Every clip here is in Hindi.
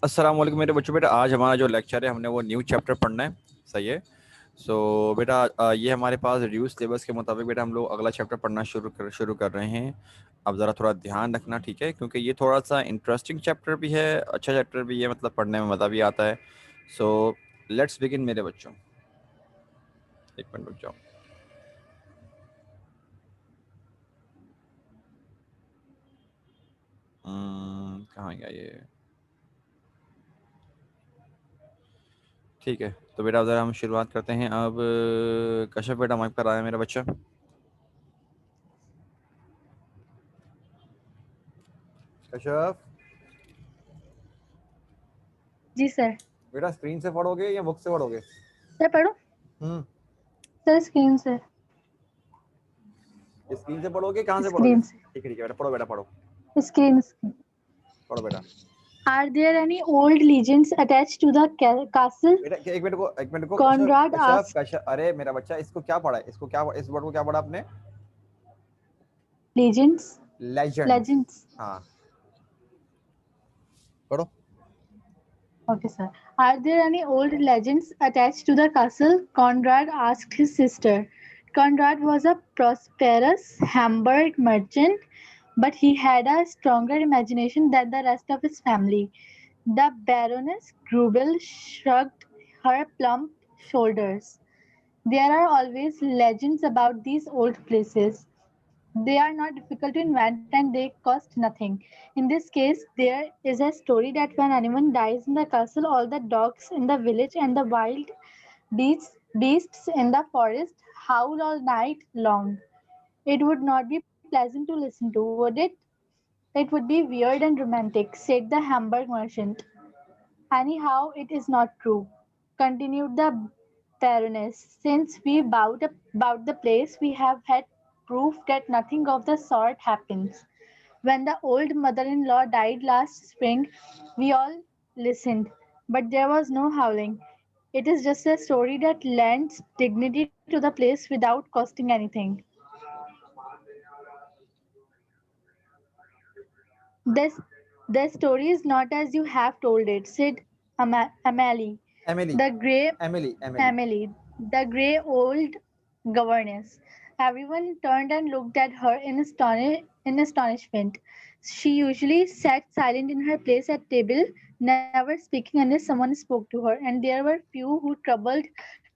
अस्सलाम वालेकुम मेरे बच्चों। बेटा आज हमारा जो लेक्चर है हमने वो न्यू चैप्टर पढ़ना है। सही है। सो बेटा ये हमारे पास रिड्यूस सिलेबस के मुताबिक बेटा हम लोग अगला चैप्टर पढ़ना शुरू कर रहे हैं। अब ज़रा थोड़ा ध्यान रखना, ठीक है, क्योंकि ये थोड़ा सा इंटरेस्टिंग चैप्टर भी है, अच्छा चैप्टर भी है, मतलब पढ़ने में मज़ा भी आता है। सो लेट्स बिगिन मेरे बच्चों। एक मिनट रुक जाओ। कहाँ गया ये? ठीक है, तो बेटा ज़रा हम शुरुआत करते हैं अब। कश्यप बेटा माइक पर आया मेरा बच्चा। कश्यप जी सर। बेटा स्क्रीन से पढ़ोगे या बुक से पढ़ोगे? सर पढ़ो। हम्म सर स्क्रीन से। स्क्रीन से पढ़ोगे, कहाँ से पढ़ोगे? स्क्रीन से। ठीक है बेटा, पढ़ो बेटा, पढ़ो स्क्रीन। पढ़ो बेटा। Are there any old legends attached to the castle? बेटा एक मिनट को कश्यप Conrad कश्यप asked. कश्यप, अरे मेरा बच्चा, इसको क्या पढ़ा है? इसको क्या, इस वर्ड को क्या पढ़ा आपने? Legends. लेजेंड्स। Legends. हाँ, पढ़ो। Okay, sir. Are there any old legends attached to the castle? Conrad asked his sister. Conrad was a prosperous Hamburg merchant, but he had a stronger imagination than the rest of his family. The Baroness Grubel shrugged her plump shoulders. There are always legends about these old places. They are not difficult to invent and they cost nothing. In this case, there is a story that when anyone dies in the castle, all the dogs in the village and the wild beasts in the forest howl all night long. It would not be pleasant to listen to, would it? It would be weird and romantic, said the Hamburg merchant. Anyhow, it is not true, continued the Baroness. Since we bought the place, we have had proof that nothing of the sort happens. When the old mother in law died last spring, we all listened, but there was no howling. It is just a story that lends dignity to the place without costing anything. This the story is not as you have told it, said Amalie. Emily, The grey Emily. Emily, the grey old governess. Everyone turned and looked at her in astonishment. She usually sat silent in her place at table, never speaking unless someone spoke to her, and there were few who troubled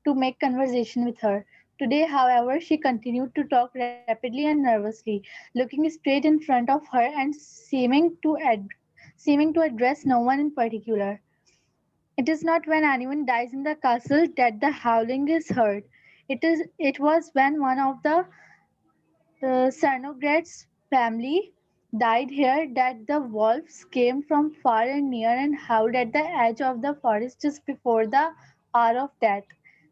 to make conversation with her. Today, however, she continued to talk rapidly and nervously, looking straight in front of her and seeming to address no one in particular. It is not when anyone dies in the castle that the howling is heard. It was when one of the Cernogratz family died here that the wolves came from far and near and howled at the edge of the forest just before the hour of death.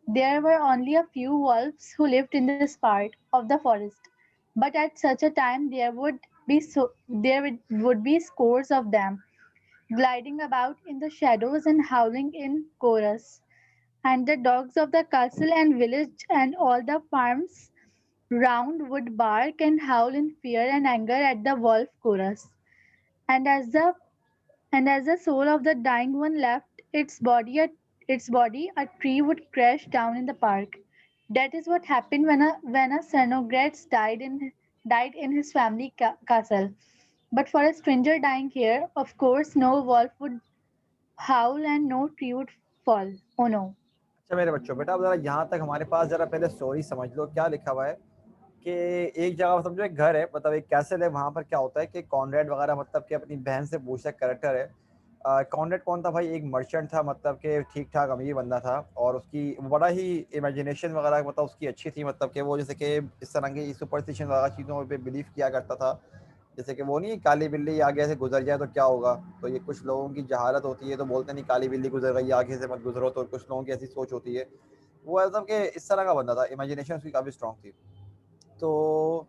There were only a few wolves who lived in this part of the forest, but at such a time there would be scores of them gliding about in the shadows and howling in chorus. And the dogs of the castle and village and all the farms round would bark and howl in fear and anger at the wolf chorus. And as the soul of the dying one left its body, a tree would crash down in the park. That is what happened when a Cernogratz died in his family castle. But for a stranger dying here, of course, no wolf would howl and no tree would fall. Oh no. अच्छा मेरे बच्चों, बेटा अब जरा यहाँ तक हमारे पास जरा पहले स्टोरी समझ लो क्या लिखा हुआ है। कि एक जगह समझो एक घर है, मतलब एक कैसल है, वहां पर क्या होता है कि कॉनरेड वगैरह, मतलब कि अपनी बहन से पूछता कैरेक्टर है। कॉनरेड कौन था भाई? एक मर्चेंट था, मतलब कि ठीक ठाक अमीर बंदा था, और उसकी बड़ा ही इमेजिनेशन वगैरह मतलब उसकी अच्छी थी, मतलब कि वो जैसे कि इस तरह की सुपरस्टिशन वगैरह चीज़ों पे बिलीव किया करता था। जैसे कि वो नहीं, काली बिल्ली आगे से गुजर जाए तो क्या होगा, तो ये कुछ लोगों की जहालत होती है, तो बोलते नहीं काली बिल्ली गुजर गई आगे से मत गुजरो, तो कुछ लोगों की ऐसी सोच होती है। वो मतलब कि इस तरह का बंदा था, इमेजिनेशन उसकी काफ़ी स्ट्रांग थी। तो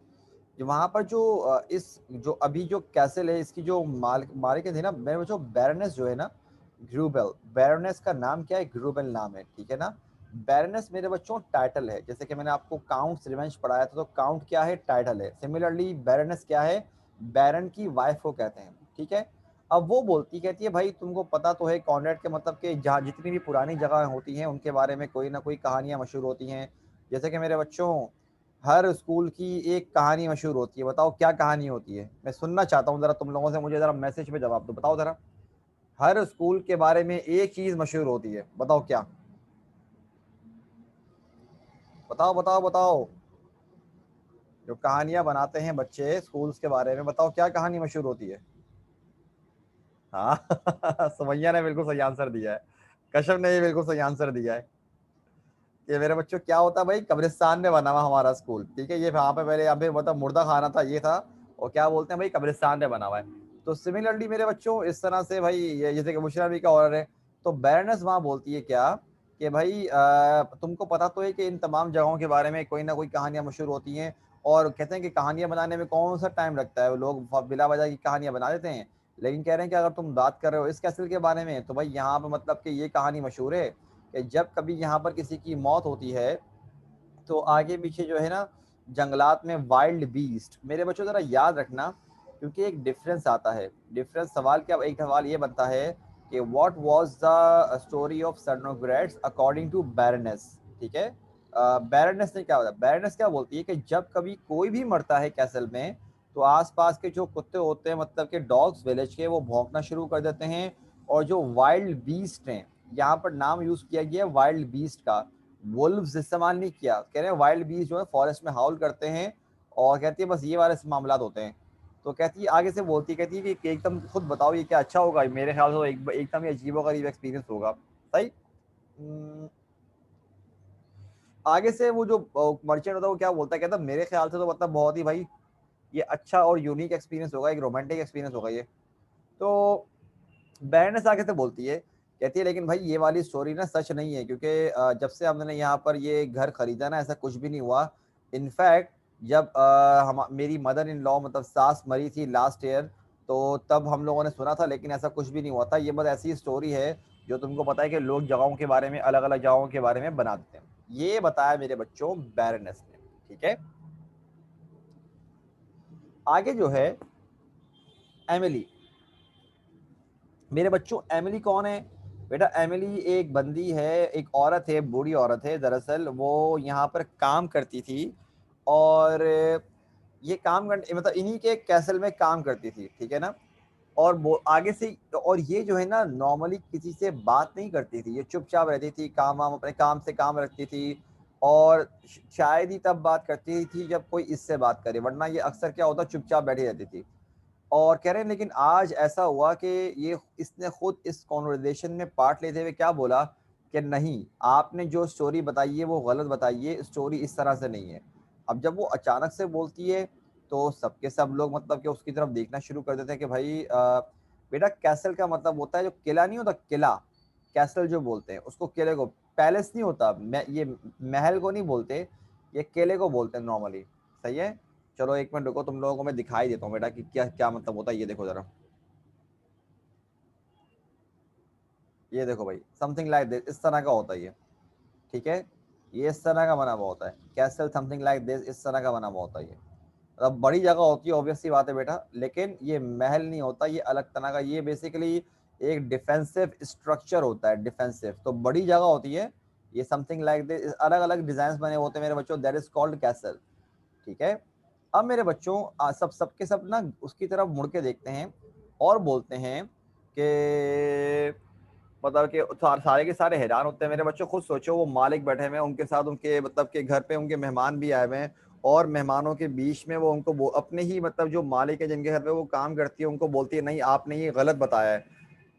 वहाँ पर जो इस जो अभी जो कैसल है, इसकी जो मालिक थी ना मेरे बच्चों, बैरनेस जो है ना, ग्रूबेल। बैरनेस का नाम क्या है? ग्रूबेल नाम है, ठीक है ना। बैरनेस मेरे बच्चों टाइटल है, जैसे कि मैंने आपको काउंट्स रिवेंज पढ़ाया था, तो काउंट क्या है? टाइटल है। सिमिलरली बैरनेस क्या है? बैरन की वाइफ को कहते हैं, ठीक है। अब वो बोलती कहती है भाई तुमको पता तो है कॉन्रेड के मतलब कि जहाँ जितनी भी पुरानी जगह होती हैं उनके बारे में कोई ना कोई कहानियां मशहूर होती हैं। जैसे कि मेरे बच्चों, हर स्कूल की एक कहानी मशहूर होती है, बताओ क्या कहानी होती है? मैं सुनना चाहता हूँ जरा तुम लोगों से, मुझे जरा मैसेज पे जवाब दो, बताओ जरा। हर स्कूल के बारे में एक चीज मशहूर होती है, बताओ क्या? बताओ बताओ बताओ। जो कहानियां बनाते हैं बच्चे स्कूल्स के बारे में, बताओ क्या कहानी मशहूर होती है? हाँ सुमैया ने बिल्कुल सही आंसर दिया है, कश्यप ने भी बिल्कुल सही आंसर दिया है। ये मेरे बच्चों क्या होता है भाई, कब्रिस्तान में बना हुआ हमारा स्कूल, ठीक है, ये वहाँ पे पहले अभी मतलब मुर्दा खाना था ये था, और क्या बोलते हैं भाई कब्रिस्तान में बना हुआ है। तो सिमिलरली मेरे बच्चों इस तरह से भाई ये जैसे कि बुशरा भी का ऑर्डर है, तो बैरनेस वहाँ बोलती है क्या कि भाई तुमको पता तो है कि इन तमाम जगहों के बारे में कोई ना कोई कहानियां मशहूर होती हैं, और कहते हैं कि कहानियां बनाने में कौन सा टाइम लगता है, लोग बिला वजह की कहानियां बना देते हैं। लेकिन कह रहे हैं कि अगर तुम बात कर रहे हो इस कैसल के बारे में, तो भाई यहाँ पे मतलब कि ये कहानी मशहूर है कि जब कभी यहाँ पर किसी की मौत होती है तो आगे पीछे जो है ना जंगलात में वाइल्ड बीस्ट, मेरे बच्चों जरा याद रखना, क्योंकि एक डिफरेंस आता है। डिफरेंस सवाल क्या, एक सवाल ये बनता है कि what was the story of surrogates according to baroness, ठीक है। बैरनेस ने क्या बोला, बैरनेस क्या बोलती है कि जब कभी कोई भी मरता है कैसल में, तो आसपास के जो कुत्ते होते हैं मतलब के डॉग्स विलेज के, वो भौंकना शुरू कर देते हैं, और जो वाइल्ड बीस्ट हैं, यहाँ पर नाम यूज किया गया वाइल्ड बीस्ट का, वुल्व्स इस्तेमाल नहीं किया, कह रहे हैं वाइल्ड बीस्ट जो है फॉरेस्ट में हाउल करते हैं, और कहती है बस ये वाले मामला होते हैं। तो कहती है आगे से बोलती कहती है कि एकदम खुद बताओ ये क्या अच्छा होगा, मेरे ख्याल से तो एकदम ही अजीब गरीब एक्सपीरियंस होगा, सही। आगे से वो जो मर्चेंट होता है वो क्या बोलता है, कहता है मेरे ख्याल से तो मतलब बहुत ही भाई ये अच्छा और यूनिक एक्सपीरियंस होगा, एक रोमांटिक एक्सपीरियंस होगा ये। तो बैरनेस आगे से बोलती है, कहती है लेकिन भाई ये वाली स्टोरी ना सच नहीं है, क्योंकि जब से हमने यहाँ पर ये घर खरीदा ना ऐसा कुछ भी नहीं हुआ। इनफैक्ट जब हम मेरी मदर इन लॉ मतलब सास मरी थी लास्ट ईयर, तो तब हम लोगों ने सुना था, लेकिन ऐसा कुछ भी नहीं हुआ था, ये बस ऐसी स्टोरी है जो तुमको पता है कि लोग जगहों के बारे में अलग अलग जगहों के बारे में बना देते हैं। ये बताया मेरे बच्चों बैरनेस ने, ठीक है। आगे जो है एमिली, मेरे बच्चों एमिली कौन है? बेटा एमिली एक बंदी है, एक औरत है, बूढ़ी औरत है, दरअसल वो यहाँ पर काम करती थी, और ये काम कर मतलब इन्हीं के कैसल में काम करती थी, ठीक है ना। और वो आगे से, और ये जो है ना नॉर्मली किसी से बात नहीं करती थी, ये चुपचाप रहती थी, काम वाम अपने काम से काम रखती थी, और शायद ही तब बात करती थी जब कोई इससे बात करे, वरना ये अक्सर क्या होता चुपचाप बैठी रहती थी। और कह रहे हैं लेकिन आज ऐसा हुआ कि ये इसने खुद इस कॉन्वर्जेशन में पार्ट लेते हुए क्या बोला कि नहीं, आपने जो स्टोरी बताई है वो गलत बताई है, स्टोरी इस तरह से नहीं है। अब जब वो अचानक से बोलती है तो सबके सब लोग मतलब कि उसकी तरफ देखना शुरू कर देते हैं कि भाई बेटा कैसल का मतलब होता है जो किला नहीं होता, किला, कैसल जो बोलते हैं उसको, किले को, पैलेस नहीं होता, ये महल को नहीं बोलते, ये किले को बोलते हैं नॉर्मली, सही है। चलो एक मिनट रुको, तुम लोगों को मैं दिखाई देता हूँ बेटा कि क्या क्या मतलब होता है, ये देखो जरा, ये देखो भाई, समथिंग लाइक दिस, इस तरह का होता है ये, ठीक है। ये इस तरह का बना हुआ होता है कैसल, समथिंग लाइक दिस, इस तरह का बना हुआ होता है ये। मतलब बड़ी जगह होती है ऑब्वियस सी बात है बेटा, लेकिन ये महल नहीं होता, ये अलग तरह का, ये बेसिकली एक डिफेंसिव स्ट्रक्चर होता है, डिफेंसिव, तो बड़ी जगह होती है। ये समथिंग लाइक दिस, अलग अलग डिजाइन बने होते हैं मेरे बच्चों, दैट इज कॉल्ड कैसल, ठीक है। अब मेरे बच्चों सब सबके सब ना उसकी तरफ मुड़ के देखते हैं और बोलते हैं कि मतलब कि सारे के सारे हैरान होते हैं मेरे बच्चों। खुद सोचो वो मालिक बैठे हुए हैं, उनके साथ उनके मतलब के घर पे उनके मेहमान भी आए हुए हैं, और मेहमानों के बीच में वो उनको अपने ही मतलब जो मालिक है जिनके घर पे वो काम करती है उनको बोलती है नहीं आपने ये गलत बताया है।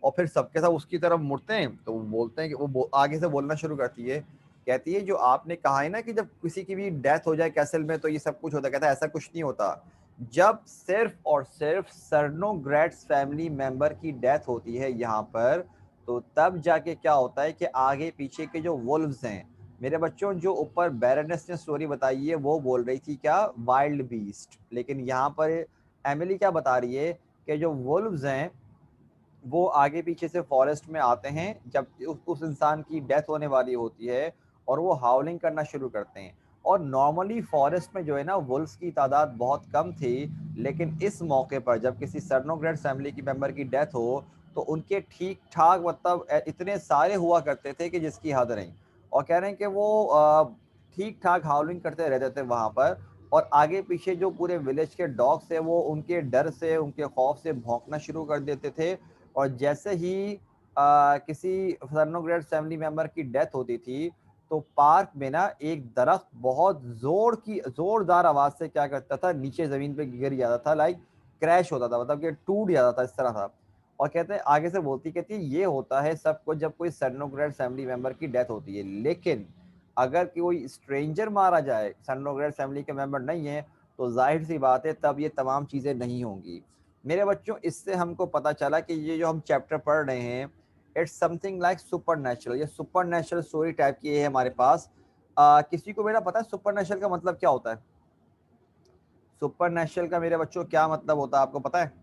और फिर सबके सब उसकी तरफ मुड़ते हैं तो वो बोलते हैं कि आगे से बोलना शुरू करती है, कहती है जो आपने कहा है ना कि जब किसी की भी डेथ हो जाए कैसल में तो ये सब कुछ होता है, कहता है ऐसा कुछ नहीं होता। जब सिर्फ और सिर्फ सर्नोग्रेट्स फैमिली मेंबर की डेथ होती है यहाँ पर, तो तब जाके क्या होता है कि आगे पीछे के जो वुल्व्स हैं, मेरे बच्चों जो ऊपर बैरनेस ने स्टोरी बताई है वो बोल रही थी क्या वाइल्ड बीस्ट, लेकिन यहाँ पर एमिली क्या बता रही है कि जो वुल्व्स हैं वो आगे पीछे से फॉरेस्ट में आते हैं जब उस इंसान की डेथ होने वाली होती है, और वो हाउलिंग करना शुरू करते हैं। और नॉर्मली फॉरेस्ट में जो है ना वुल्फ्स की तादाद बहुत कम थी, लेकिन इस मौके पर जब किसी सर्नोग्रेड फैमिली की मेंबर की डेथ हो तो उनके ठीक ठाक मतलब इतने सारे हुआ करते थे कि जिसकी हद नहीं। और कह रहे हैं कि वो ठीक ठाक हाउलिंग करते रहते थे वहां पर, और आगे पीछे जो पूरे विलेज के डॉग्स थे वो उनके डर से उनके खौफ से भौंकना शुरू कर देते थे। और जैसे ही किसी सर्नोग्रेड फैमिली मेंबर की डेथ होती थी तो पार्क में ना एक दरख्त बहुत जोरदार आवाज से क्या करता था, नीचे जमीन पे गिर जाता था, लाइक क्रैश होता था, मतलब कि टूट जाता था, इस तरह था। और कहते हैं आगे से कहती है ये होता है सब कुछ जब कोई सर्नोग्रेड फैमिली मेंबर की डेथ होती है, लेकिन अगर कोई स्ट्रेंजर मारा जाए, सर्नोग्रेड फैमिली के मेंबर नहीं है, तो जाहिर सी बात है तब ये तमाम चीजें नहीं होंगी। मेरे बच्चों, इससे हमको पता चला कि ये जो हम चैप्टर पढ़ रहे हैं it's something like super natural, ये सुपर नेचुरल स्टोरी टाइप की है हमारे पास। किसी को बेटा पता है सुपर नेचुरल का मतलब क्या होता है? सुपर नेचुरल का मेरे बच्चों क्या मतलब होता है, आपको पता है?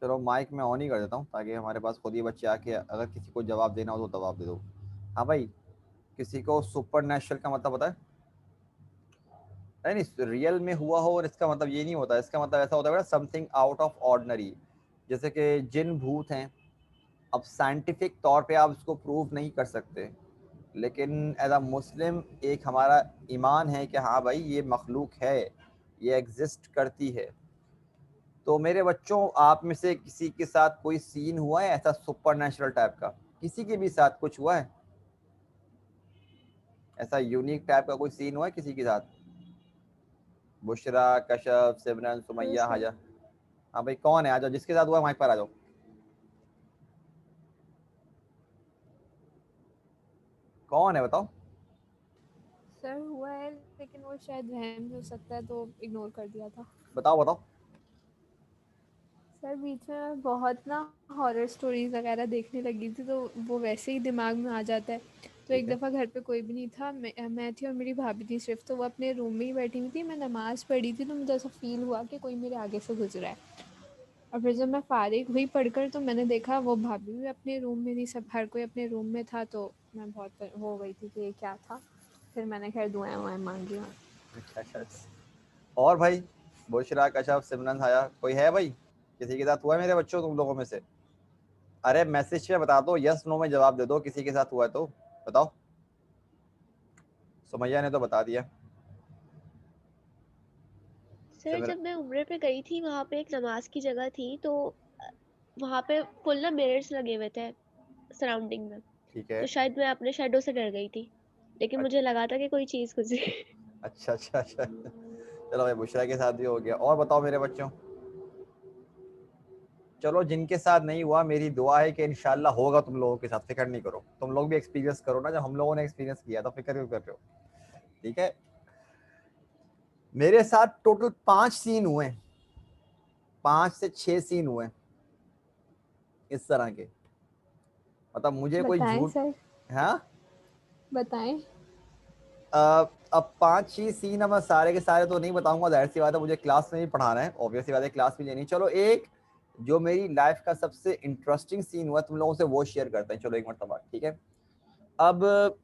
चलो माइक में ऑन ही कर देता हूँ ताकि हमारे पास खुद ही बच्चे आके अगर किसी को जवाब देना हो तो जवाब दे दो। हाँ भाई, किसी को सुपर नेचुरल का मतलब पता है? नहीं नहीं, रियल में हुआ हो, और इसका मतलब ये नहीं होता, इसका मतलब ऐसा होता है समथिंग आउट ऑफ ऑर्डिनरी, जैसे कि जिन भूत हैं। अब साइंटिफिक तौर पे आप इसको प्रूव नहीं कर सकते, लेकिन एज अ मुस्लिम एक हमारा ईमान है कि हाँ भाई ये मखलूक है, ये एग्जिस्ट करती है। तो मेरे बच्चों, आप में से किसी के साथ कोई सीन हुआ है ऐसा सुपर नेचुरल टाइप का? किसी के भी साथ कुछ हुआ है ऐसा यूनिक टाइप का, कोई सीन हुआ है किसी के साथ? बुशरा, कशफ, सिमरन, हाँ सुमैया, सर। हाजा। हाँ भाई, कौन है? आ जाओ, जिसके साथ हुआ माइक पर आ जाओ। कौन है बताओ? सर हुआ है लेकिन वो शायद वहम हो सकता है तो इग्नोर कर दिया था। बताओ बताओ। सर बीच में मैं बहुत ना हॉरर स्टोरीज वगैरह देखने लगी थी तो वो वैसे ही दिमाग में आ जाता है। तो एक ठीक है। दफ़ा घर पे कोई भी नहीं था, मैं थी और मेरी भाभी थी सिर्फ, तो वो अपने रूम में ही बैठी हुई थी, मैं नमाज़ पढ़ी थी, तो मुझे ऐसा फील हुआ कि कोई मेरे आगे से गुजरा है। और फिर जब मैं फारिग हुई पढ़कर तो मैंने देखा वो भाभी भी अपने रूम में थी, सब हर कोई अपने रूम में था, तो मैं बहुत हो गई थी कि ये क्या था। फिर मैंने खैर दुआएं वुआएं मांगी। अच्छा अच्छा अच्छा। और भाई, बुशरा, कशफ, सिमरन, हाया, कोई है भाई? किसी के साथ हुआ है मेरे बच्चों तुम लोगों में से? अरे मैसेज पे बता दो, यस नो में जवाब दे दो, किसी के साथ हुआ है तो बताओ। सुमैया ने तो बता दिया। सर सिमरन। जब मैं उम्रे पे गई थी वहां पे एक नमाज की जगह थी तो वहां पे फुल ना मिरर्स लगे हुए थे सराउंडिंग में। ठीक है। तो शायद मैं अपने शेडो से डर गई थी, लेकिन मुझे लगा था कि कोई चीज गुजरी। अच्छा अच्छा अच्छा। चलो भाई, बुशरा के साथ भी हो गया। और बताओ मेरे बच्चों। चलो, जिनके साथ नहीं हुआ मेरी दुआ है कि इंशाल्लाह होगा तुम लोगों के साथ, फिक्र नहीं करो, तुम लोग भी एक्सपीरियंस करो ना जब हम लोगों ने एक्सपीरियंस किया, तो फिक्र क्यों कर रहे हो? ठीक है। मेरे साथ टोटल 5 सीन हुए हैं, 5 से 6 सीन हुए हैं इस तरह के। मतलब मुझे कोई बताएं झूठ। सर, हाँ। बताएं। अब 5 ही सीन, अब मैं सारे के सारे तो नहीं बताऊंगा, जाहिर सी बात है मुझे क्लास में भी पढ़ाना है, ऑब्वियस सी बात है क्लास भी लेनी। चलो एक जो मेरी लाइफ का सबसे इंटरेस्टिंग सीन हुआ तुम लोगों से वो शेयर करते हैं, चलो एक मरतबा, ठीक है। अब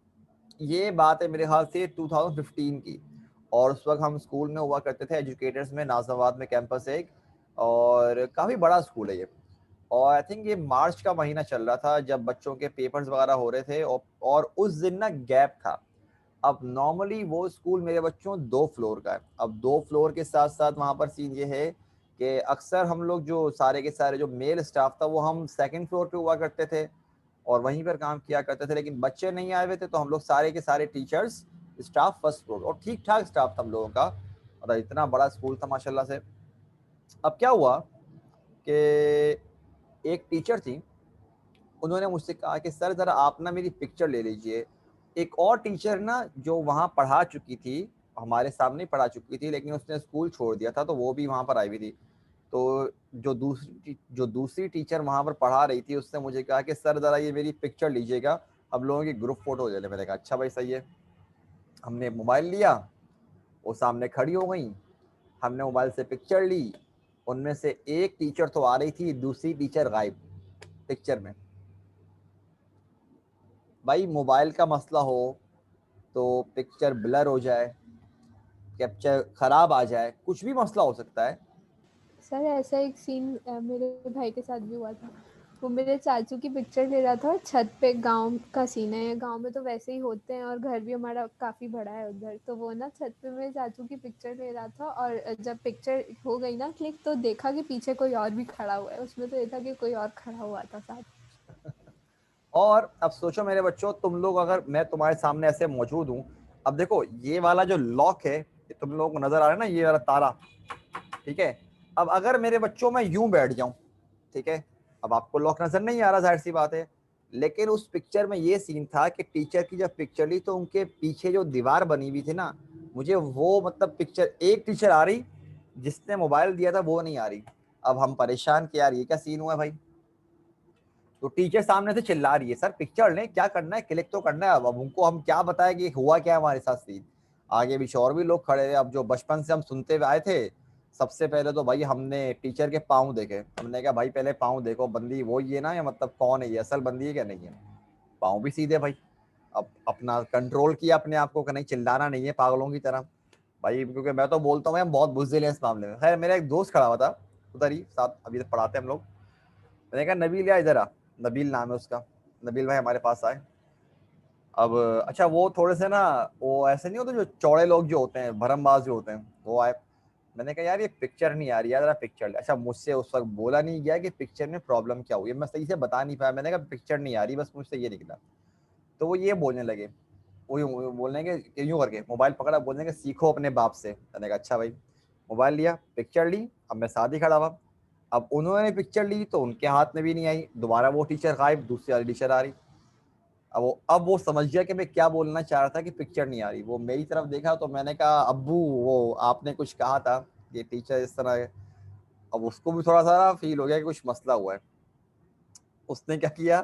ये बात है मेरे ख्याल से 2015 की, और उस वक्त हम स्कूल में हुआ करते थे, एजुकेटर्स में, नाजनाबाद में कैंपस एक, और काफ़ी बड़ा स्कूल है ये। और आई थिंक ये मार्च का महीना चल रहा था जब बच्चों के पेपर्स वगैरह हो रहे थे, और उस दिन ना गैप था। अब नॉर्मली वो स्कूल मेरे बच्चों 2 फ्लोर का है। अब 2 फ्लोर के साथ साथ वहाँ पर सीन ये है कि अक्सर हम लोग जो सारे के सारे जो मेल स्टाफ था वो हम सेकंड फ्लोर पे हुआ करते थे और वहीं पर काम किया करते थे, लेकिन बच्चे नहीं आए हुए थे तो हम लोग सारे के सारे टीचर्स स्टाफ फर्स्ट फ्लोर, और ठीक ठाक स्टाफ था हम लोगों का, और इतना बड़ा स्कूल था माशाल्लाह से। अब क्या हुआ कि एक टीचर थी, उन्होंने मुझसे कहा कि सर ज़रा आप ना मेरी पिक्चर ले लीजिए। एक और टीचर ना जो वहाँ पढ़ा चुकी थी, हमारे सामने पढ़ा चुकी थी, लेकिन उसने स्कूल छोड़ दिया था तो वो भी वहाँ पर आई हुई थी। तो जो दूसरी टीचर वहाँ पर पढ़ा रही थी उसने मुझे कहा कि सर ज़रा ये मेरी पिक्चर लीजिएगा, हम लोगों की ग्रुप फोटो ले ले। मैंने कहा अच्छा भाई सही है। हमने मोबाइल लिया, वो सामने खड़ी हो गई, हमने मोबाइल से पिक्चर ली। उनमें से एक टीचर तो आ रही थी, दूसरी टीचर गायब। पिक्चर में। भाई मोबाइल का मसला हो तो पिक्चर ब्लर हो जाए, कैप्चर खराब आ जाए, कुछ भी मसला हो सकता है। सर ऐसा एक सीन मेरे भाई के साथ भी हुआ था। वो मेरे चाचू की पिक्चर ले रहा था और छत पे, गांव का सीन है, गांव में तो वैसे ही होते हैं और घर भी हमारा काफ़ी बड़ा है उधर, तो वो ना छत पे मेरे चाचू की पिक्चर ले रहा था और जब पिक्चर हो गई ना क्लिक तो देखा कि पीछे कोई और भी खड़ा हुआ है, उसमें तो ये था कि कोई और खड़ा हुआ था साथ। और अब सोचो मेरे बच्चों, तुम लोग अगर मैं तुम्हारे सामने ऐसे मौजूद हूँ, अब देखो ये वाला जो लॉक है, ये तुम लोगों को नजर आ रहा है ना, ये वाला ताला, ठीक है। अब अगर मेरे बच्चों में यूं बैठ जाऊं, ठीक है, अब आपको लॉक नजर नहीं आ रहा, जाहिर सी बात है, लेकिन उस पिक्चर में ये सीन था कि टीचर की जब पिक्चर ली तो उनके पीछे जो दीवार बनी हुई थी ना, मुझे वो मतलब पिक्चर, एक टीचर आ रही, जिसने मोबाइल दिया था वो नहीं आ रही। अब हम परेशान कि यार ये क्या सीन हुआ है भाई। तो टीचर सामने से चिल्ला रही है, सर पिक्चर लें, क्या करना है, क्लिक तो करना है। अब उनको हम क्या बताएं कि हुआ क्या हमारे साथ सीन। आगे भी और भी लोग खड़े थे। अब जो बचपन से हम सुनते हुए आए थे, सबसे पहले तो भाई हमने टीचर के पाँव देखे। हमने कहा भाई पहले पाँव देखो, बंदी वो ये ना, या मतलब कौन है ये, असल बंदी है क्या नहीं है। पाँव भी सीधे भाई। अब अपना कंट्रोल किया अपने आप को कि नहीं चिल्लाना नहीं है पागलों की तरह भाई, क्योंकि मैं तो बोलता हूँ हम बहुत बुज़दिल हैं इस मामले में। खैर मेरा एक दोस्त खड़ा हुआ था उधर ही साथ, अभी तक पढ़ाते हम लोग। मैंने कहा नबील या इधर आ, नबील नाम है उसका, नबील भाई हमारे पास आए। अब अच्छा वो थोड़े से ना, वो ऐसे नहीं होते जो चौड़े लोग जो होते हैं, भरमबाज जो होते हैं, वो आए। मैंने कहा यार ये पिक्चर नहीं आ रही यार, जरा पिक्चर ले। अच्छा मुझसे उस वक्त बोला नहीं गया कि पिक्चर में प्रॉब्लम क्या हुई है, मैं सही से बता नहीं पाया। मैंने कहा पिक्चर नहीं आ रही, बस मुझसे ये निकला। तो वो ये बोलने लगे, वो यूं बोलने के, यूं करके मोबाइल पकड़ा, बोलने के सीखो अपने बाप से। मैंने कहा अच्छा भाई। मोबाइल लिया, पिक्चर ली, अब मैं साथ ही खड़ा हुआ। अब उन्होंने पिक्चर ली तो उनके हाथ में भी नहीं आई, दोबारा वो टीचर गायब, दूसरी वाली टीचर आ रही। अब वो समझ गया कि मैं क्या बोलना चाह रहा था कि पिक्चर नहीं आ रही। वो मेरी तरफ देखा तो मैंने कहा अब्बू वो आपने कुछ कहा था कि टीचर इस तरह है। अब उसको भी थोड़ा सा फील हो गया कि कुछ मसला हुआ है। उसने क्या किया,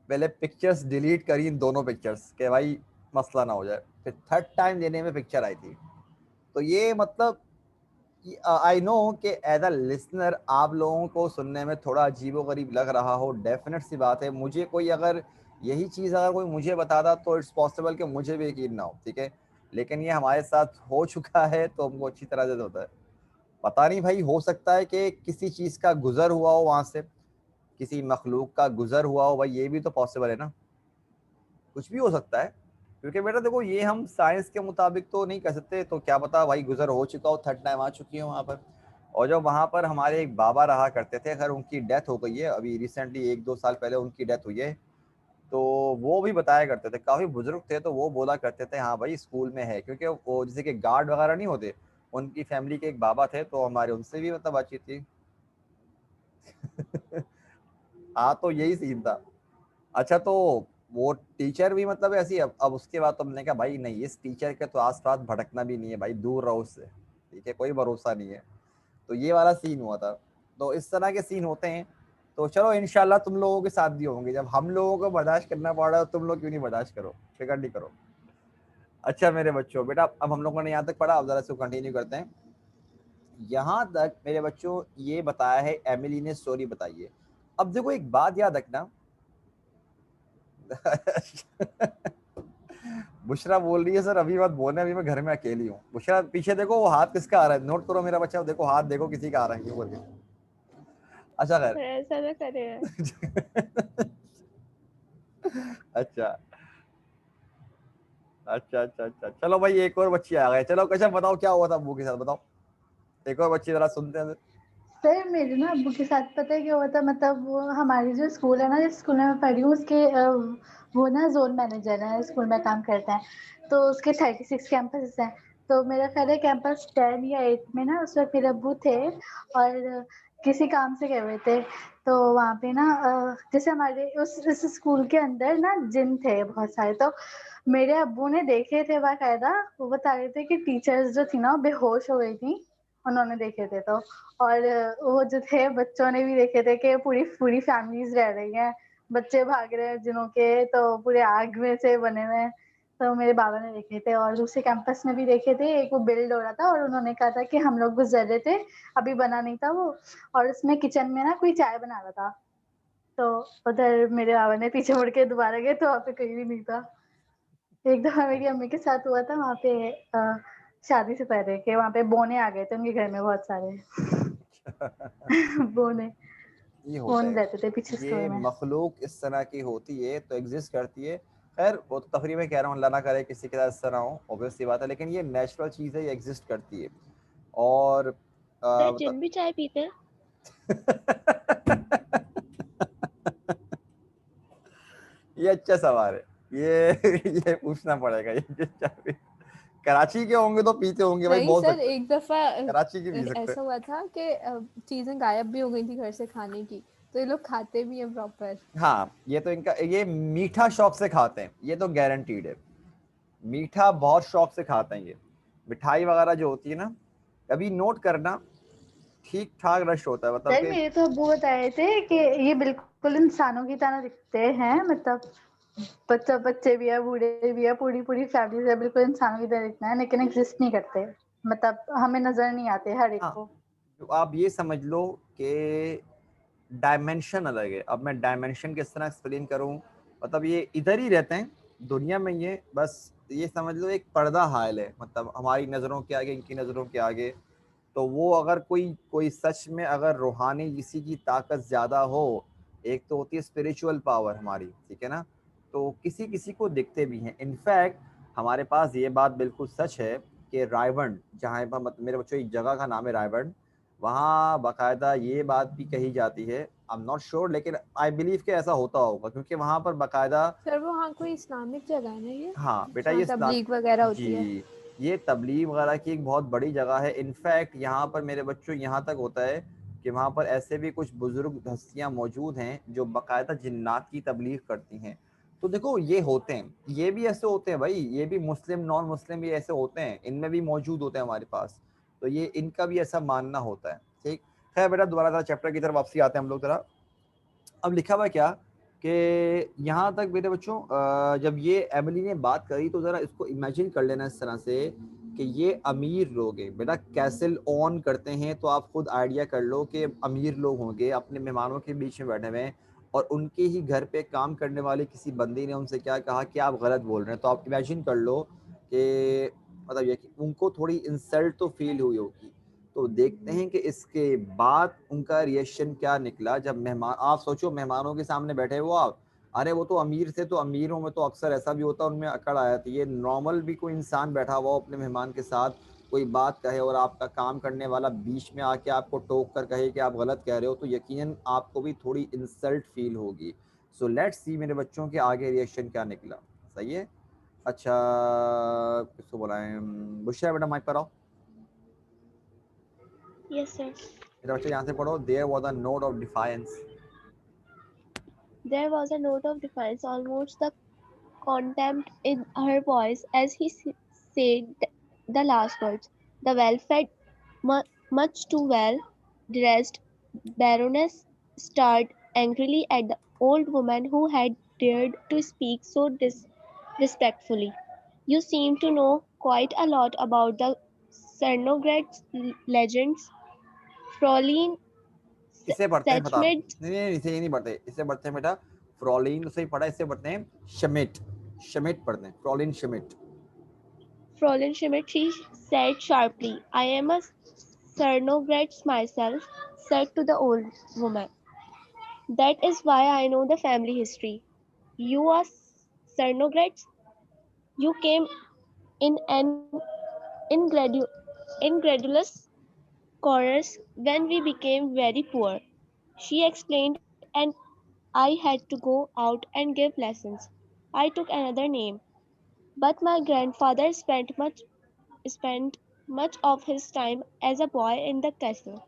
पहले पिक्चर्स डिलीट करी, इन दोनों पिक्चर्स के भाई मसला ना हो जाए। फिर थर्ड टाइम देने में पिक्चर आई थी। तो ये मतलब आई नो कि एज अ लिसनर आप लोगों को सुनने में थोड़ा अजीबोगरीब लग रहा हो, डेफिनेट सी बात है। मुझे कोई अगर यही चीज़ अगर कोई मुझे बताता तो इट्स पॉसिबल कि मुझे भी यकीन ना हो, ठीक है। लेकिन ये हमारे साथ हो चुका है तो हमको अच्छी तरह से होता है। पता नहीं भाई, हो सकता है कि किसी चीज़ का गुजर हुआ हो वहाँ से, किसी मखलूक का गुजर हुआ हो भाई, ये भी तो पॉसिबल है ना, कुछ भी हो सकता है। क्योंकि बेटा देखो ये हम साइंस के मुताबिक तो नहीं कर सकते, तो क्या पता भाई गुजर हो चुका हो, थर्ड टाइम आ चुकी है वहाँ पर। और जब वहाँ पर हमारे एक बाबा रहा करते थे, अगर उनकी डेथ हो गई है अभी रिसेंटली, 1-2 साल पहले उनकी डेथ हुई है। तो वो भी बताया करते थे, काफ़ी बुजुर्ग थे, तो वो बोला करते थे हाँ भाई स्कूल में है, क्योंकि वो जैसे कि गार्ड वगैरह नहीं होते, उनकी फैमिली के एक बाबा थे, तो हमारे उनसे भी मतलब बातचीत थी। हाँ तो यही सीन था। अच्छा तो वो टीचर भी मतलब ऐसी, अब उसके बाद तो हमने कहा भाई नहीं, इस टीचर के तो आसपास भटकना भी नहीं है भाई, दूर रहो उससे, ठीक है, कोई भरोसा नहीं है। तो ये वाला सीन हुआ था। तो इस तरह के सीन होते हैं। तो चलो इंशाल्लाह तुम लोगों के साथ भी होंगे, जब हम लोगों को बर्दाश्त करना पड़ रहा है तो तुम लोग क्यों नहीं बर्दाश्त करो, फिक्र नहीं करो। अच्छा मेरे बच्चों, बेटा अब हम लोगों ने यहाँ तक पढ़ा, अब जरा इसको कंटिन्यू करते हैं। यहाँ तक मेरे बच्चों ये बताया है, एमिली ने स्टोरी बताई है। अब देखो एक बात याद रखना। बुशरा बोल रही है सर अभी मत बोलना, अभी मैं घर में अकेली हूँ। बुशरा पीछे देखो वो हाथ किसका आ रहा है, नोट करो मेरा बच्चा, देखो हाथ देखो किसी का आ रहा है क्यों करके। अच्छा खैर। पर ऐसा ना करे यार। अच्छा अच्छा अच्छा अच्छा, चलो भाई एक और बच्ची आ गए, चलो अच्छा बताओ क्या हुआ था अब्बू के साथ, बताओ। एक और बच्ची जरा सुनते हैं। सर मेरे ना अब्बू के साथ पता है क्या हुआ था, मतलब वो हमारी जो स्कूल है ना, जिस स्कूल में मैं पढ़ी हूँ उसके वो ना जोन मैनेजर है, स्कूल में काम करते हैं। तो उसके 36 कैंपस हैं। तो मेरा ख्याल है कैंपस 10 या 8 में ना उस वक्त मेरे अब्बू थे और किसी काम से गए हुए थे। तो वहाँ पे ना जैसे हमारे उस स्कूल के अंदर ना जिन थे बहुत सारे। तो मेरे अब्बू ने देखे थे बाकायदा, वो बता रहे थे कि टीचर्स जो थी ना वो बेहोश हो गई थी, उन्होंने देखे थे। तो और वो जो थे बच्चों ने भी देखे थे कि पूरी पूरी फैमिलीज रह रही हैं, बच्चे भाग रहे हैं जिनों के, तो पूरे आग में से बने हुए हैं। तो मेरे बाबा ने देखे थे और दूसरे कैंपस में भी देखे थे, एक वो बिल्ड हो रहा था और उन्होंने कहा था कि हम लोग गुजर रहे थे, अभी बना नहीं था वो, और उसमें किचन में ना कोई चाय बना रहा था। तो उधर मेरे बाबा ने पीछे मुड़ के दोबारा गए तो वहाँ पे कोई भी नहीं था। एक दफा मेरी अम्मी के साथ हुआ था वहाँ पे शादी से पहले कि वहाँ पे बोने आ गए थे उनके घर में बहुत सारे बोने ये होता बोन है, रहते थे पीछे स्टोर ये में। मखलूक इस तरह की होती है तो एग्जिस्ट करती है। खैर वो तो तफरी में कह रहा हूँ, अल्लाह ना करे किसी के साथ इस तरह हो, ऑब्वियस सी बात है, लेकिन ये नेचुरल चीज़ है, ये एग्जिस्ट करती है। और सर बता जिन भी चाय पीते हैं? ये अच्छा सवाल है, ये पूछना पड़ेगा, ये कराची के होंगे तो पीते होंगे भाई, नहीं बोल सर, सकते हैं। एक दफा कराची के पी सकते हैं। ऐसा हुआ था कि चीजें गायब भी हो गई थी घर से खाने की, तो ये लोग खाते भी हैं प्रॉपर। हाँ, ये तो इनका, ये मीठा शौक से खाते हैं, ये तो गारंटीड है। मीठा बहुत शौक से खाते हैं ये। मिठाई वगैरह जो होती है ना, कभी नोट करना, ठीक ठाक रश होता है, मतलब सर कि मेरे तो अब्बू बताए थे कि ये बिल्कुल इंसानों की तरह दिखते हैं, मतलब बच्चे भी है, बूढ़े भी है, पूरी पूरी फैमिली है, बिल्कुल इंसानों की तरह दिखना है, लेकिन एग्जिस्ट नहीं करते, मतलब हमें नजर नहीं आते हर एक हाँ, को। तो आप ये समझ लो कि डायमेंशन अलग है। अब मैं डायमेंशन किस तरह एक्सप्लेन करूं, मतलब ये इधर ही रहते हैं दुनिया में, ये बस ये समझ लो एक पर्दा हायल है, मतलब हमारी नज़रों के आगे, इनकी नज़रों के आगे। तो वो अगर कोई कोई सच में अगर रूहानी किसी की ताकत ज़्यादा हो, एक तो होती है स्पिरिचुअल पावर हमारी, ठीक है ना, तो किसी किसी को दिखते भी हैं। इनफैक्ट हमारे पास ये बात बिल्कुल सच है कि रायवन, जहाँ पर मतलब मेरे बच्चों एक जगह का नाम है रायवन, वहाँ बाकायदा ये बात भी कही जाती है, आई एम नॉट श्योर, लेकिन आई बिलीव कि ऐसा होता होगा, क्योंकि वहाँ पर बाकायदा, सर वो हाँ कोई इस्लामिक जगह है ना ये, हाँ बेटा, जहाँ ये तबलीग वगैरह होती है? जी, ये तबलीग वगैरह की एक बहुत बड़ी जगह है। इनफैक्ट यहाँ पर मेरे बच्चों यहाँ तक होता है कि वहाँ पर ऐसे भी कुछ बुजुर्ग हस्तियाँ मौजूद हैं जो बाकायदा जिन्नात की तबलीग करती हैं। तो देखो ये होते हैं, ये भी ऐसे होते हैं भाई, ये भी मुस्लिम नॉन मुस्लिम भी ऐसे होते हैं, इनमें भी मौजूद होते हैं हमारे पास। तो ये इनका भी ऐसा मानना होता है। ठीक, खैर बेटा दोबारा जरा चैप्टर की तरफ वापसी आते हैं हम लोग जरा। अब लिखा हुआ है क्या कि यहाँ तक मेरे बच्चों, जब ये एमिली ने बात करी तो ज़रा इसको इमेजिन कर लेना इस तरह से कि ये अमीर लोग हैं बेटा, कैसल ऑन करते हैं, तो आप खुद आइडिया कर लो कि अमीर लोग होंगे, अपने मेहमानों के बीच में बैठे हुए हैं, और उनके ही घर पे काम करने वाले किसी बंदी ने उनसे क्या कहा कि आप गलत बोल रहे हैं। तो आप इमेजिन कर लो कि मतलब ये कि उनको थोड़ी इंसल्ट तो फील हुई होगी। तो देखते हैं कि इसके बाद उनका रिएक्शन क्या निकला। जब मेहमान, आप सोचो मेहमानों के सामने बैठे हो आप, अरे वो तो अमीर थे, तो अमीरों में तो अक्सर ऐसा भी होता है, उनमें अकड़ आया था। ये नॉर्मल भी कोई इंसान बैठा हुआ हो अपने मेहमान के साथ, कोई बात कहे और आपका काम करने वाला बीच में आके आपको टोक कर कहे कि आप गलत कह रहे हो, तो यकीनन आपको भी थोड़ी इंसल्ट फील होगी। सो लेट्स सी मेरे बच्चों के आगे रिएक्शन क्या निकला। सही है। अच्छा, किसको बुलाएं? बुशरा बेटा माइक पर आओ। Yes, sir. मेरा बच्चा यहाँ से पढ़ो। There was a note of defiance. There was a note of defiance, almost the contempt in her voice as he said the last words. The well-fed, much too well-dressed Baroness stared angrily at the old woman who had dared to speak so disrespectfully. You seem to know quite a lot about the Cernogratz legends, Fräulein इसे पढ़ते हैं, बता, Setchmed. नहीं नहीं इसे ये नहीं पढ़ते, इसे पढ़ते हैं बेटा फ्रॉलिन, तो सही पढ़ा, इसे पढ़ते हैं शमिट, शमिट पढ़ते हैं, फ्रॉलिन शमिट। Fräulein Schmidt, she said sharply. I am a Cernogratz myself, said to the old woman. That is why I know the family history. You are Cernogratz? You came in an incredulous chorus when we became very poor. She explained, and I had to go out and give lessons. I took another name, but my grandfather spent much of his time as a boy in the castle,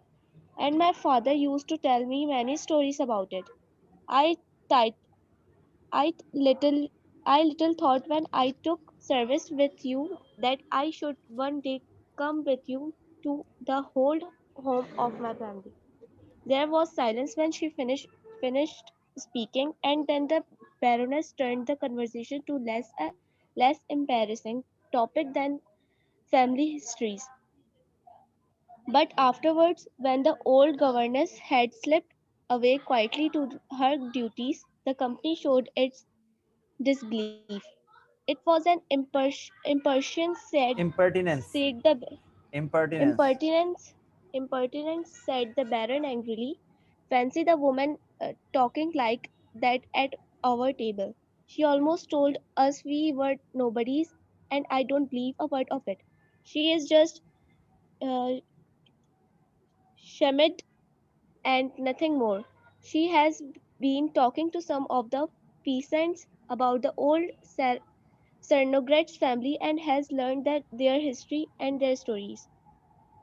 and my father used to tell me many stories about it. I th- I little I little thought when I took service with you that I should one day come with you to the old home of my family. There was silence when she finished speaking, and then the Baroness turned the conversation to less embarrassing topic than family histories. But afterwards, when the old governess had slipped awake quietly to her duties, the company showed its disbelief. It was an impertinence, Impertinence. said the Impertinence. impertinence, impertinence, said the Baron angrily. Fancy the woman talking like that at our table. She almost told us we were nobodies, and I don't believe a word of it. She is just uh, shamed and nothing more. She has been talking to some of the peasants about the old Cernogratz family and has learned that their history and their stories.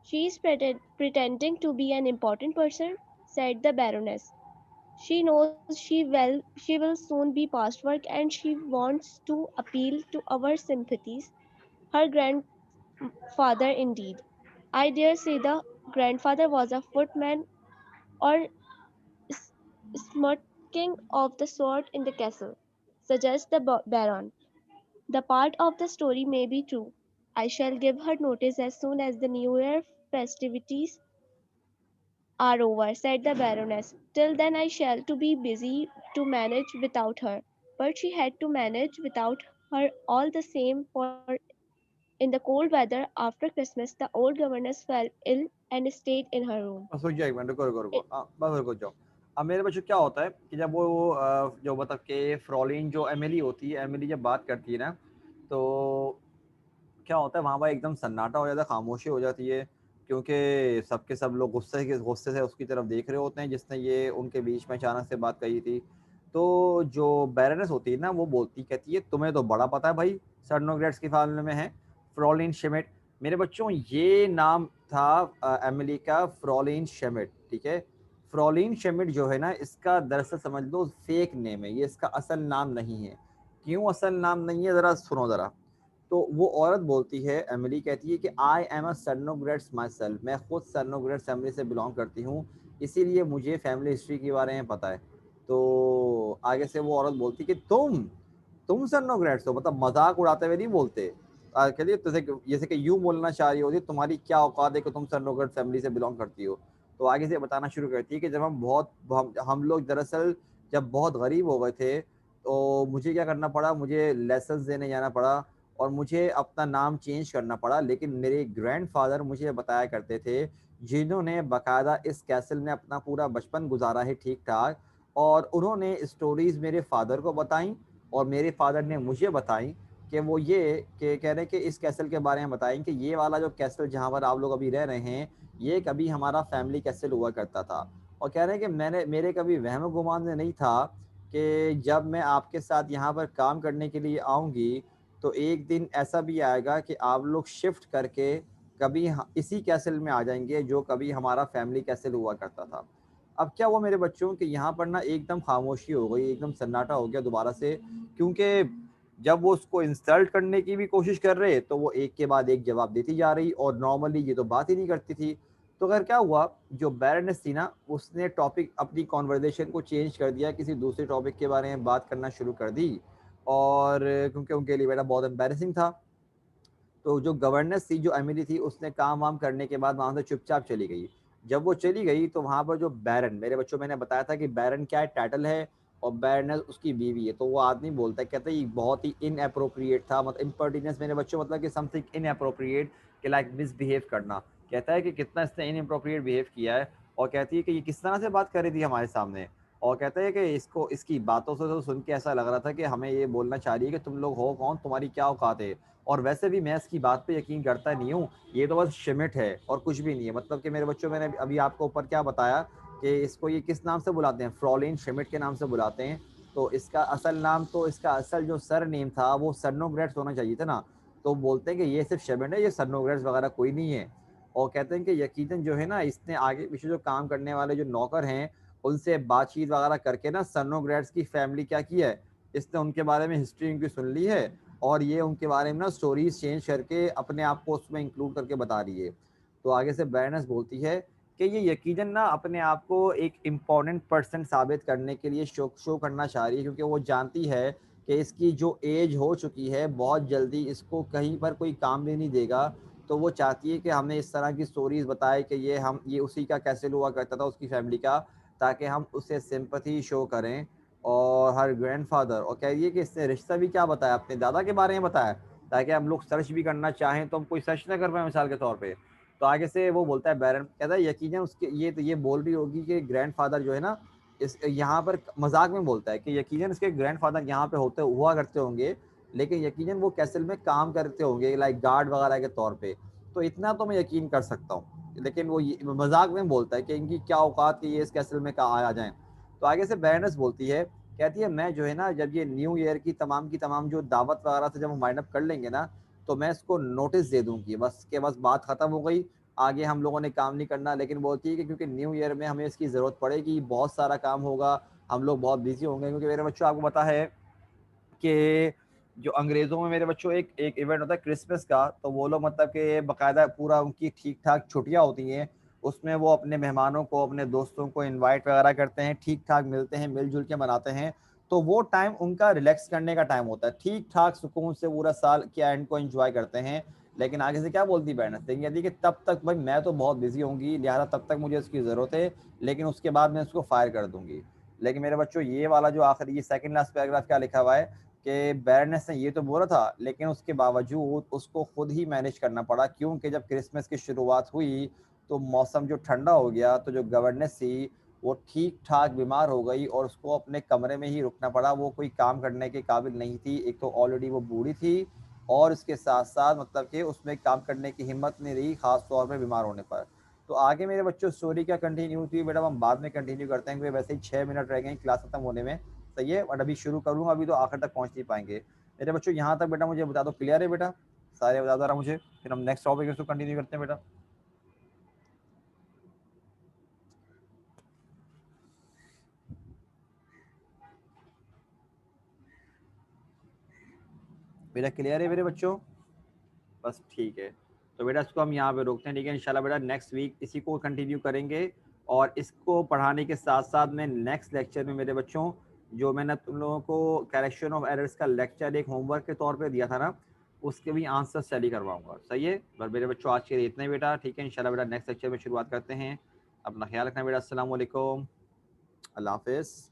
She is pretending to be an important person, said the Baroness. She knows she will soon be past work and she wants to appeal to our sympathies. Her grandfather indeed. I dare say the grandfather was a footman or s- smirking of the sort in the castle, suggests the Baron. The part of the story may be true. I shall give her notice as soon as the New Year festivities are over, said the Baroness. Till then I shall to be busy to manage without her. But she had to manage without her all the same, for in the cold weather after Christmas the old governess fell ill and stayed in her room. बस रुक जाओ एक मिनट, रुको रुको रुको, It, बस रुको जाओ। अब मेरे बच्चों क्या होता है कि जब वो जो मतलब कि फ्रॉलिन जो एमिली होती है, एमिली जब बात करती है ना, तो क्या होता है वहाँ पर एकदम सन्नाटा हो जाता है, खामोशी हो जाती है, क्योंकि सबके सब लोग गुस्से से उसकी तरफ देख रहे होते हैं जिसने ये उनके बीच में अचानक से बात कही थी। तो जो बैरनेस होती है ना, वो बोलती कहती है तुम्हें तो बड़ा पता है भाई, सर्नोग्रेट्स की फाइनल में है फ्रॉलिन शेमिट। मेरे बच्चों ये नाम था एमिली का, फ्रॉलिन शेमिट, ठीक है। फ्रॉलिन शेमिट जो है ना, इसका दरअसल समझ लो फेक नेम है, ये इसका असल नाम नहीं है। क्यों असल नाम नहीं है, जरा सुनो जरा। तो वो औरत बोलती है, एमिली कहती है कि I am a सर्नोग्रेट्स my self, मैं खुद सर्नोग्रेट्स फैमिली से बिलोंग करती हूँ, इसीलिए मुझे फैमिली हिस्ट्री के बारे में पता है। तो आगे से वो औरत बोलती कि तुम सर्नोग्रेट्स हो, मतलब मजाक उड़ाते हुए नहीं बोलते। कहती है जैसे कि यूं बोलना चाह रही होती, तुम्हारी क्या औकात है कि तुम सर्नोग्रेट फैमिली से बिलोंग करती हो। तो आगे से बताना शुरू करती है कि जब हम लोग दरअसल जब बहुत गरीब हो गए थे, तो मुझे क्या करना पड़ा, मुझे लेसन्स देने जाना पड़ा और मुझे अपना नाम चेंज करना पड़ा। लेकिन मेरे ग्रैंडफादर मुझे बताया करते थे, जिन्होंने बाकायदा इस कैसल में अपना पूरा बचपन गुजारा है ठीक ठाक, और उन्होंने स्टोरीज मेरे फादर को बताई और मेरे फादर ने मुझे बताई कि वो ये कि कह रहे कि इस कैसल के बारे में बताएं कि ये वाला जो कैसल जहाँ पर आप लोग अभी रह रहे हैं, ये कभी हमारा फैमिली कैसल हुआ करता था। और कह रहे हैं कि मेरे कभी वहम गुमान में नहीं था कि जब मैं आपके साथ यहाँ पर काम करने के लिए आऊँगी, तो एक दिन ऐसा भी आएगा कि आप लोग शिफ्ट करके कभी इसी कैसल में आ जाएंगे जो कभी हमारा फैमिली कैसल हुआ करता था। अब क्या हुआ मेरे बच्चों कि यहाँ पर ना एकदम खामोशी हो गई, एकदम सन्नाटा हो गया दोबारा से, क्योंकि जब वो उसको इंसल्ट करने की भी कोशिश कर रहे तो वो एक के बाद एक जवाब देती जा रही, और नॉर्मली ये तो बात ही नहीं करती थी। तो अगर क्या हुआ, जो बैरनेस थी ना, उसने टॉपिक अपनी कॉन्वर्जेशन को चेंज कर दिया, किसी दूसरे टॉपिक के बारे में बात करना शुरू कर दी, और क्योंकि उनके लिए बेटा बहुत एम्बेरसिंग था। तो जो गवर्नेंस थी, जो एमिली थी, उसने काम वाम करने के बाद वहां से चुपचाप चली गई। जब वो चली गई तो वहां पर जो बैरन, मेरे बच्चों मैंने बताया था कि बैरन क्या है, टाइटल है, और बैरनेस उसकी बीवी है। तो वो आदमी बोलता है, कहता है ये बहुत ही इनअप्रोप्रिएट था, मतलब इम्पर्टिनेंस मेरे बच्चों, मतलब कि समथिंग इनअप्रोप्रिएट, कि लाइक मिसबिहेव करना। कहता है कि कितना इसने इनअप्रोप्रिएट बिहेव किया है, और कहती है कि ये किस तरह से बात कर रही थी हमारे सामने। और कहता है कि इसको इसकी बातों से तो सुन के ऐसा लग रहा था कि हमें ये बोलना चाह रही है कि तुम लोग हो कौन, तुम्हारी क्या औकात है, और वैसे भी मैं इसकी बात पे यकीन करता नहीं हूँ, ये तो बस शिमिट है और कुछ भी नहीं है। मतलब कि मेरे बच्चों, मैंने अभी आपको ऊपर क्या बताया कि इसको ये किस नाम से बुलाते हैं, फ्रॉलिन शिमिट के नाम से बुलाते हैं। तो इसका असल नाम, तो इसका असल जो सर नेम था वो सर्नोग्रेट्स होना चाहिए था ना। तो बोलते हैं कि ये सिर्फ शिमिट है, ये सर्नोग्रेट्स वगैरह कोई नहीं है। और कहते हैं कि यकीनन जो है ना, इसने आगे पीछे जो काम करने वाले जो नौकर हैं, उनसे बातचीत वगैरह करके ना सर्नोग्रेट्स की फैमिली क्या की है, इसने उनके बारे में हिस्ट्री उनकी सुन ली है, और ये उनके बारे में ना स्टोरीज चेंज करके अपने आप को उसमें इंक्लूड करके बता रही है। तो आगे से बैरनेस बोलती है कि ये यकीनन ना अपने आप को एक इम्पोर्टेंट पर्सन साबित करने के लिए शो करना चाह रही है, क्योंकि वो जानती है कि इसकी जो एज हो चुकी है, बहुत जल्दी इसको कहीं पर कोई काम भी नहीं देगा। तो वो चाहती है कि हमें इस तरह की स्टोरीज बताए कि ये उसी का कैसे हुआ करता था, उसकी फैमिली का, ताकि हम उसे सिंपैथी शो करें। और हर ग्रैंडफादर, और कह रही कि इसने रिश्ता भी क्या बताया, अपने दादा के बारे में बताया, ताकि हम लोग सर्च भी करना चाहें तो हम कोई सर्च ना कर पाए मिसाल के तौर पे। तो आगे से वो बोलता है बैरन, कहता है यकीनन उसके ये तो ये बोल रही होगी कि ग्रैंडफादर जो है ना, इस यहाँ पर मजाक में बोलता है कि यकीनन इसके ग्रैंडफादर यहाँ पे होते हुआ करते होंगे, लेकिन यकीनन वो कैसल में काम करते होंगे लाइक गार्ड वगैरह के तौर पे। तो इतना तो मैं यकीन कर सकता हूँ, लेकिन वो मजाक में बोलता है कि इनकी क्या औकात कि ये इस कैसल में आ जाएं। तो आगे से बैरनेस बोलती है, कहती है मैं जो है ना, जब ये न्यू ईयर की तमाम जो दावत वगैरह से जब हम वाइंड अप कर लेंगे ना, तो मैं इसको नोटिस दे दूंगी, बस के बस बात खत्म हो गई, आगे हम लोगों ने काम नहीं करना। लेकिन बोलती है कि क्योंकि न्यू ईयर में हमें इसकी ज़रूरत पड़ेगी, बहुत सारा काम होगा, हम लोग बहुत बिजी होंगे, क्योंकि मेरे बच्चों आपको पता है कि जो अंग्रेज़ों में मेरे बच्चों एक एक इवेंट होता है क्रिसमस का, तो वो लोग मतलब कि बाकायदा पूरा उनकी ठीक ठाक छुट्टियाँ होती हैं, उसमें वो अपने मेहमानों को, अपने दोस्तों को इनवाइट वगैरह करते हैं, ठीक ठाक मिलते हैं, मिलजुल के मनाते हैं। तो वो टाइम उनका रिलैक्स करने का टाइम होता है, ठीक ठाक सुकून से पूरा साल के एंड को एंजॉय करते हैं। लेकिन आगे से क्या बोलती बैरनेस, लेकिन कहती कि तब तक भाई मैं तो बहुत बिजी होंगी, लिहाजा तब तक मुझे इसकी ज़रूरत है, लेकिन उसके बाद मैं इसको फायर कर दूंगी। लेकिन मेरे बच्चों ये वाला जो आखिरी ये सेकंड लास्ट पैराग्राफ क्या लिखा हुआ है कि बैरनेस ने ये तो बोला था, लेकिन उसके बावजूद उसको खुद ही मैनेज करना पड़ा, क्योंकि जब क्रिसमस की शुरुआत हुई तो मौसम जो ठंडा हो गया, तो जो गवर्नेंस थी वो ठीक ठाक बीमार हो गई और उसको अपने कमरे में ही रुकना पड़ा। वो कोई काम करने के काबिल नहीं थी, एक तो ऑलरेडी वो बूढ़ी थी, और इसके साथ साथ मतलब कि उसमें काम करने की हिम्मत नहीं रही, खास तौर पे बीमार होने पर। तो आगे मेरे बच्चों स्टोरी क्या कंटिन्यू हुई बेटा, हम बाद में कंटिन्यू करते हैं, क्योंकि वैसे ही 6 मिनट रह गए क्लास खत्म होने में। सही है, बट अभी शुरू करूँगा, अभी तो आखिर तक पहुँच नहीं पाएंगे। मेरे बच्चों यहाँ तक बेटा मुझे बता दो, क्लियर है बेटा, सारे बता दो रहा मुझे, फिर हम नेक्स्ट टॉपिक इसको कंटिन्यू करते हैं बेटा। बेटा क्लियर है मेरे बच्चों, बस ठीक है। तो बेटा इसको हम यहाँ पे रोकते हैं, ठीक है। इंशाल्लाह बेटा नेक्स्ट वीक इसी को कंटिन्यू करेंगे, और इसको पढ़ाने के साथ साथ मैं नेक्स्ट लेक्चर में मेरे बच्चों, जो मैंने तुम लोगों को करेक्शन ऑफ एरर्स का लेक्चर एक होमवर्क के तौर पे दिया था ना, उसके भी आंसर स्टडी करवाऊंगा। सही है, बस मेरे बच्चों आज के लिए इतना ही बेटा, ठीक है। इंशाल्लाह बेटा नेक्स्ट लेक्चर में शुरुआत करते हैं। अपना ख्याल रखना बेटा, अस्सलाम वालेकुम, अल्लाह हाफिज़।